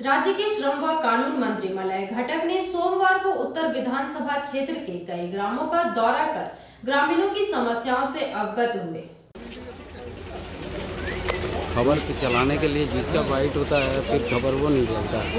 राज्य के श्रम व कानून मंत्री मलय घटक ने सोमवार को उत्तर विधानसभा क्षेत्र के कई ग्रामों का दौरा कर ग्रामीणों की समस्याओं से अवगत हुए। खबर के चलाने के लिए जिसका बाइट होता है फिर खबर वो नहीं चलता है।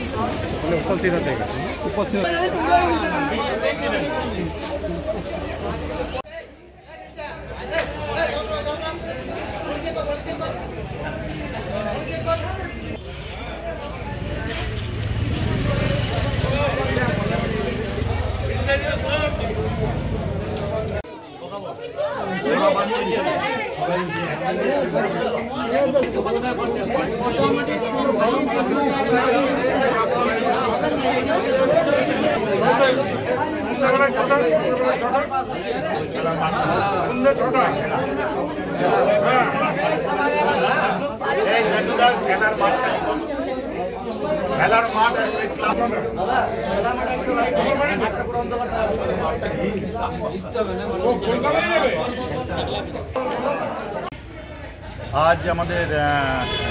आज আমাদের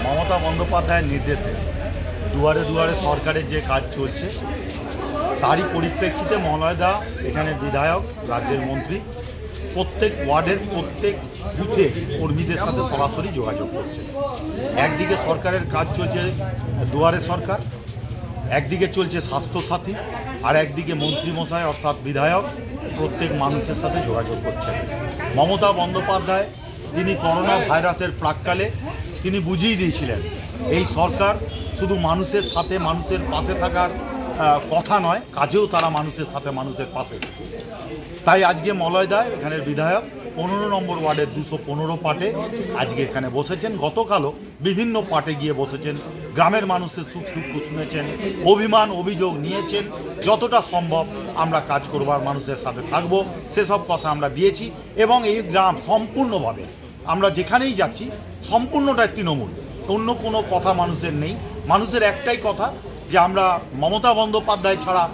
মমতা বন্দ্যোপাধ্যায়ের নির্দেশে দুয়ারে দুয়ারে সরকারের যে কাজ চলছে তারই পরিপ্রেক্ষিতে মলয়দা এখানে বিধায়ক রাজ্যের মন্ত্রী প্রত্যেক ওয়ার্ডের প্রত্যেক বুথে কর্মীদের সাথে সরাসরি যোগাযোগ করছে। একদিকে সরকারের কাজ চলছে দুয়ারে সরকার, একদিকে চলছে স্বাস্থ্যসাথী, আর একদিকে মন্ত্রীমশাই অর্থাৎ বিধায়ক প্রত্যেক মানুষের সাথে যোগাযোগ করছেন। মমতা বন্দ্যোপাধ্যায় তিনি করোনা ভাইরাসের প্রাক্কালে তিনি বুঝিয়ে দিয়েছিলেন এই সরকার শুধু মানুষের সাথে মানুষের পাশে থাকার কথা নয়, কাজেও তারা মানুষের সাথে মানুষের পাশে। তাই আজকে মলয়দায় এখানের বিধায়ক 15 নম্বর ওয়ার্ডের 215 পাটে আজকে এখানে বসেছেন। গতকালও বিভিন্ন পাটে গিয়ে বসেছেন, গ্রামের মানুষের সুখ দুঃখ শুনেছেন, অভিমান অভিযোগ নিয়েছেন। যতটা সম্ভব আমরা কাজ করবার মানুষের সাথে থাকব সেসব কথা আমরা দিয়েছি। এবং এই গ্রাম সম্পূর্ণভাবে আমরা যেখানেই যাচ্ছি সম্পূর্ণটাই তৃণমূল, অন্য কোনো কথা মানুষের নেই। মানুষের একটাই কথা যে আমরা মমতা বন্দ্যোপাধ্যায় ছাড়া